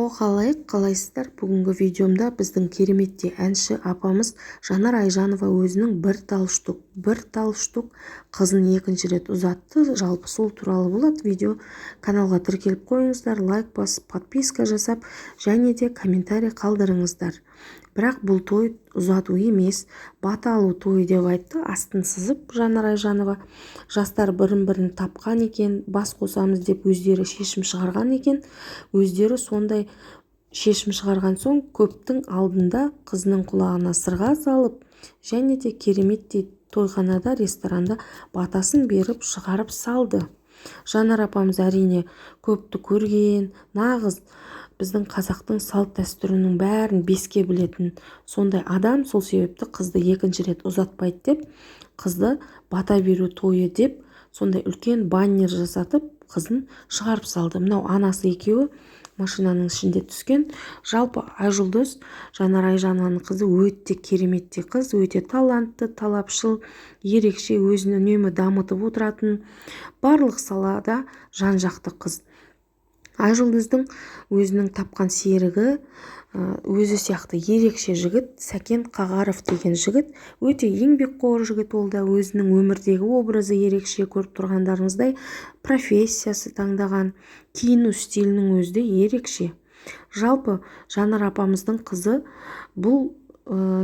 Қалайсыздар? Бүгінгі видеомда біздің кереметте әнші апамыз Жанар Айжанова өзінің бір тал штук қызын екінші рет ұзатты. Жалпы сол туралы болады видео. Каналға тіркеліп қойыңыздар, лайк басып, подписка жасап, және де комментарий қалдырыңыздар. Бірақ бұл той ұзату емес, бата алу тойы деп айтты. Астын сызып Жанар Айжанова. Жастар бірін-бірін тапқан екен, бас қосамыз деп өздері шешім шығарған екен. Өздері сондай шешім шығарған соң көптің алдында қызының құлағына сырға салып, және де кереметтей тойханада, ресторанда батасын беріп шығарып салды. Жанар апамыз әрине көпті көрген, нағыз біздің қазақтың салт дәстүрінің бәрін беске білетін сондай адам. Сол себепті қызды екінші рет ұзатпайды деп, қызды бата беру тойы деп сондай үлкен баннер жасатып қызын шығарып салды. Мынау анасы екеуі машинаның ішінде түскен. Жалпы Айжұлдыз, Жанар Айжанованың қызы өте кереметті қыз, өте талантты, талапшыл, ерекше, өзін үнемі дамытып отыратын, барлық салада жан-жақты қыз. Айжұлдыздың өзінің тапқан серігі, өзі сияқты ерекше жігіт, Сәкен Қағаров деген жігіт, өте еңбекқор жігіт. Ол да өзінің өмірдегі образы ерекше, көріп тұрғандарыңыздай профессиясы таңдаған, киіну стилінің өзі де ерекше. Жалпы Жанар апамыздың қызы бұл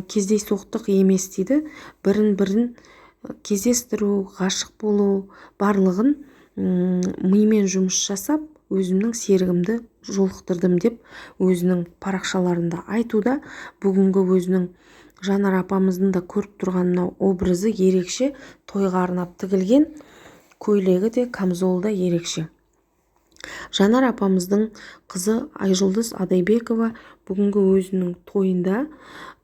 кездейсоқтық емес дейді. Бірін-бірін кездестіру, ғашық болу, барлығын мимен жұмыс жасап, өзімнің серігімді жолықтырдым деп өзінің парақшаларында айтуда. Бүгінгі өзінің Жанар апамыздың да көріп тұрған мынау образы ерекше, тойға арнап тігілген көйлегі де, камзолы да ерекше. Жанар апамыздың қызы Айжұлдыз Адайбекова бүгінгі өзінің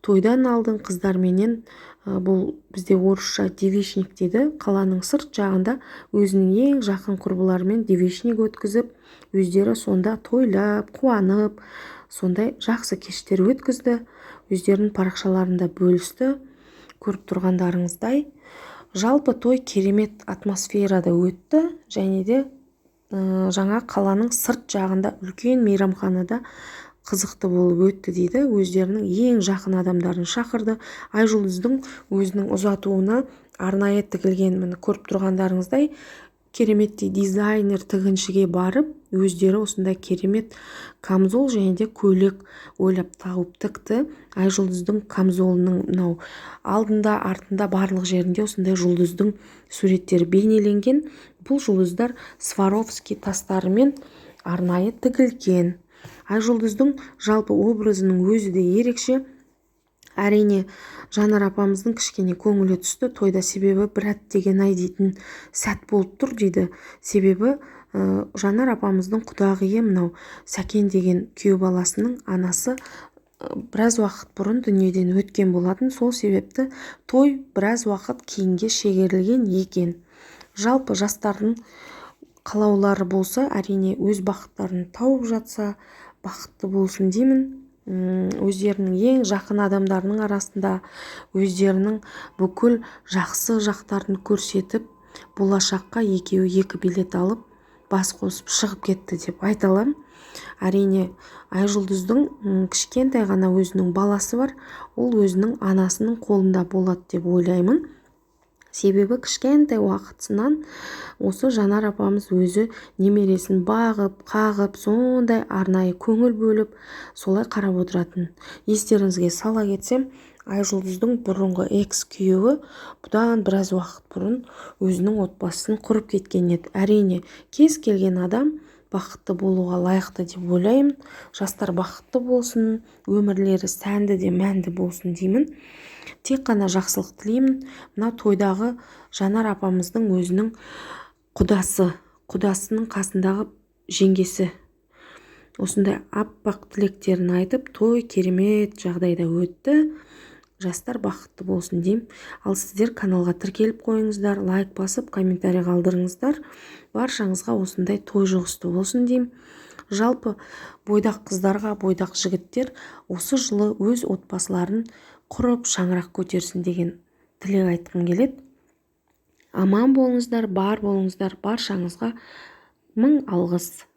тойдан алдың қыздарменен, бұл бізде орысша девичник дейді, қаланың сырт жағында өзінің ең жақын құрбыларымен девичник өткізіп, өздері сонда тойлап, қуанып, сондай жақсы кештер өткізді. Өздерінің парақшаларында бөлісті. Көріп тұрғандарыңыздай, жалпы той керемет атмосферада өтті, және де жаңа қаланың сырт жағында үлкен мейрамханада қызықты болып өтті дейді. Өздерінің ең жақын адамдарын шақырды. Айжұлдыздың өзінің ұзатуына арнайы тігілген, міне көріп тұрғандарыңыздай, кереметтей дизайнер тігіншіге барып, өздері осындай керемет камзол және де көйлек ойлап тауып тікті. Айжұлдыздың камзолының мынау алдында, артында, барлық жерінде осындай жұлдыздың суреттері бейнеленген. Бұл жұлдыздар Сваровский тастарымен арнайы тігілген. Айжұлдыздың жалпы образының өзі де ерекше. Әрине Жанар апамыздың кішкене көңілі түсті тойда, себебі бір әттеген-ай дейтін сәт болып тұр дейді. Себебі Жанар апамыздың құдағиы мынау Сәкен деген күйеу баласының анасы біраз уақыт бұрын дүниеден өткен болатын. Сол себепті той біраз уақыт кейінге шегерілген екен. Жалпы жастардың қалаулары болса, әрине өз бақыттарын тауып жатса, бақытты болсын деймін. Өздерінің ең жақын адамдарының арасында өздерінің бүкіл жақсы жақтарын көрсетіп, болашаққа екеуі екі билет алып, бас қосып шығып кетті деп айта аламын. Әрине Айжұлдыздың кішкентай ғана өзінің баласы бар, ол өзінің анасының қолында болады деп ойлаймын. Себебі кішкентай уақытысынан осы Жанар апамыз өзі немересін бағып, қағып, сондай арнайы көңіл бөліп, солай қарап отыратын. Естеріңізге сала кетсем, Айжұлдыздың бұрынғы экс-күйеуі бұдан біраз уақыт бұрын өзінің отбасын құрып кеткен еді. Әрине кез келген адам бақытты болуға лайықты деп ойлаймын. Жастар бақытты болсын, өмірлері сәнді де мәнді болсын деймін. Тек қана жақсылық тілеймін. Мына тойдағы Жанар апамыздың өзінің құдасының қасындағы жеңгесі осындай аппақ тілектерін айтып, той керемет жағдайда өтті. Жастар бақытты болсын деймін. Ал сіздер каналға тіркеліп қойыңыздар, лайк басып, комментарий қалдырыңыздар. Баршаңызға осындай той жұғысты болсын деймін. Жалпы бойдақ қыздарға, бойдақ жігіттер осы жылы өз отбасыларын құрып, шаңырақ көтерсін деген тілек айтқым келеді. Аман болыңыздар, бар болыңыздар, баршаңызға мың алғыс.